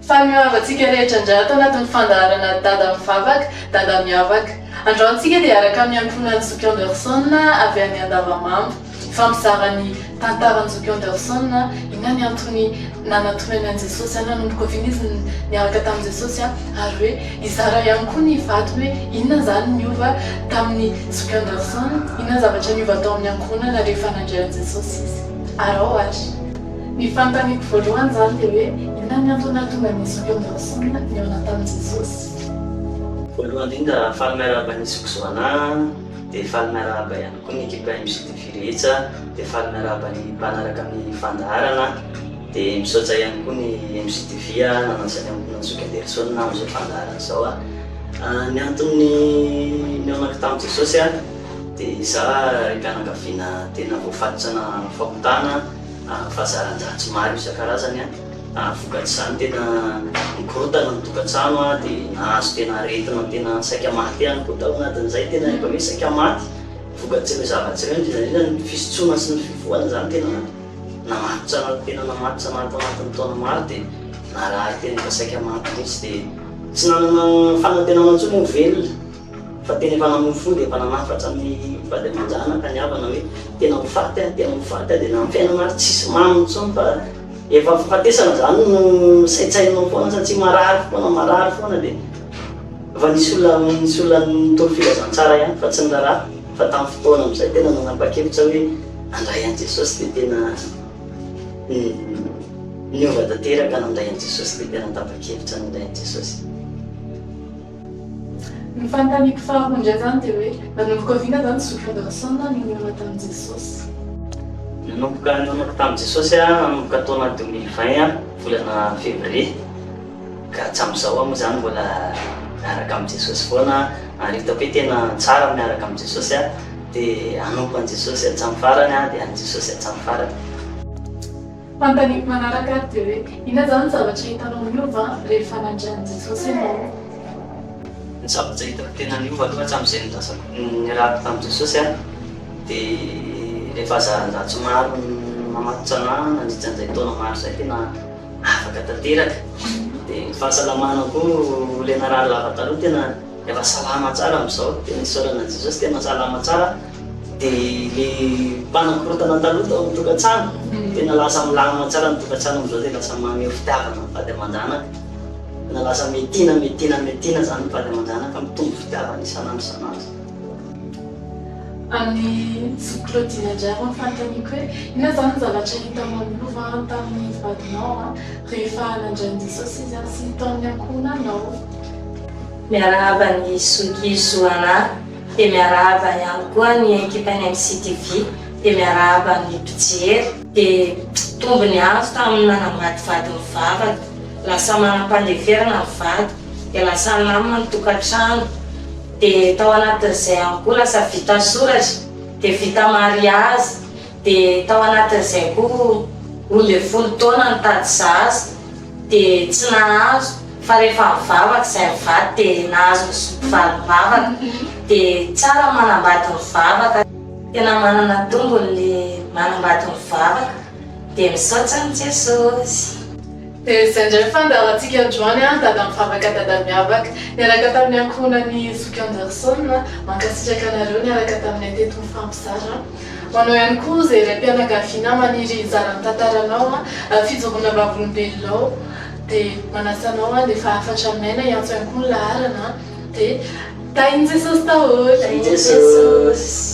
Famiavatsika rehetra indray ato anatin'ny fandaharana dada mivavaka, dada miavaka. Androany tsika dia araka amin'ny antonan'ny Zoky Anderson avy any Andavamamba. Fampizaha ny tantaran'ny Zoky Anderson, inona ny antony nanantonany an'i Jesosy nanomboka oviana izy niaraka tamin'i Jesosy ary hoe izara ihany koa ny vadiny hoe inona zany niova tamin'ny Zoky Anderson, inona zavatra niova tao amin'ny ankohonana rehefa nandray an'i Jesosy izy. Ary ao ary. Ny fanontaniako voalohany zany dia hoe inona ny antony nahatonga ny Zoky Anderson nihaona tamin'i Jesosy. Voalohany indrindra faly miarahaba ny Zokizoana, dia faly miarahaba ihany koa ny ekipa MJTV rehetra, dia faly miarahaba ny mpanaraka amin'ny fandaharana, dia misaotra ihany koa ny MJTV nanasany amin'ny Zoky Anderson amin'izao fandaharana izao. Ny antony nihaonako tamin'i Jesosy dia izaho mpianakaviana tena voafatitra na fahotana, fahazaran-dratsy maro isan-karazany, vokatry izany tena nikorotana ny tokantrano dia nahazo tena aretina tena saika maty ihany koa tao anatin'izay, tena efa hoe saika maty vokatry ireo zavatra ireo, indrindra ny fisotroana sy ny fivoahana zany tena namatitra anatin'ny taona maro dia narary tena efa saika maty mihitsy, dia tsy nanana fanantenana intsony ny velona fa tena efa namofo dia efa nanafatra amin'ny vady aman-janaka ka niavana hoe tena mifaty dia na amin'ny fiainana ary tsisy mamy intsony fa efa fahatesana zany no saitsainao foana satria marary foana dia efa nisy olona nitolo filazantsara ihany fa tsy niraharaha, fa tamin'ny fotoana amin'izay tena nanapa-kevitra hoe handray an'i Jesosy dia tena niova tanteraka nandray an'i Jesosy dia tena tapa-kevitra nandray an'i Jesosy. Ny fanontaniako faharoa indray zany dia hoe nanomboka oviana zany Zoky Anderson nihaona tamin'i Jesosy. Nanomboka nihaonako tamin'i Jesosy nanomboka taona 2020 volana février, ka hatramin'izao moa zany mbola miaraka amin'i Jesosy foana, ary hitako hoe tena tsara miaraka amin'i Jesosy dia hanompo an'i Jesosy hatramin'ny farany dia an'i Jesosy hatramin'ny farany. Fanontaniako manaraka dia hoe inona zany zavatra hitanao miova rehefa nandray an'i Jesosy ianao? Ny zavatra hitako tena niova aloha hatramin'izay niarahako tamin'i Jesosy dia rehefa zarazatso maro mamatitra anahy nandritra an'izay taona maro izay tena afaka tanteraka, dia ny fahasalamanako ilay narary lava taloha tena efa salama tsara amin'izao, tena isaorana Jesosy tena salama tsara, dia ilay mpanakorotana taloha tao amin'ny tokantrano tena lasa milamina tsara ny tokantrano amin'izao, dia lasa maneho fitiavana ny vady aman-janaka, tena lasa metina zany ny vady aman-janaka, mitombo fitiavana isanandro. Amin'ny Zoky Claudine indray ny fanontaniako hoe inona zany ny zavatra hitanao miova tamin'ny vadinao rehefa nandray an'i Jesosy izy sy tamin'ny ankohonanao? Miarahaba ny Zoky Zoana, dia miarahaba ihany koa ny ekipan'ny MJTV, dia miarahaba ny mpijery, dia tombony azo tamin'ny nanambaty vady mivavaka, lasa manam-pandeverana ny vady, dia lasa namana ny tokantrano, dia tao anatin'izay ihany koa lasa vita soratra, dia vita mariazy, dia tao anatin'izay koa olona 10 taona nitady zaza, dia tsy nahazo fa rehefa mivavaka izay mivady dia nahazo mizoky mivavaka, dia tsara manambady mivavaka, tena manana tombony le manambady mivavaka, dia misaotra an'i Jesosy. Dia izay indray fandaharantsika androany dada mivavaka dada miavaka niaraka tamin'ny ankohonan'ny Zoky Anderson, mankasitraka anareo niaraka tamin'ny teto mifampizara. Manao ihany koa izay iray mpianakaviana maniry izara ny tantaranao, fijoroana vavolombelonao, dia manasanao dia efa afatra maina hiantso ihany koa ny laharana, dia tain'i Jesosy daholo. Tain'i Jesosy.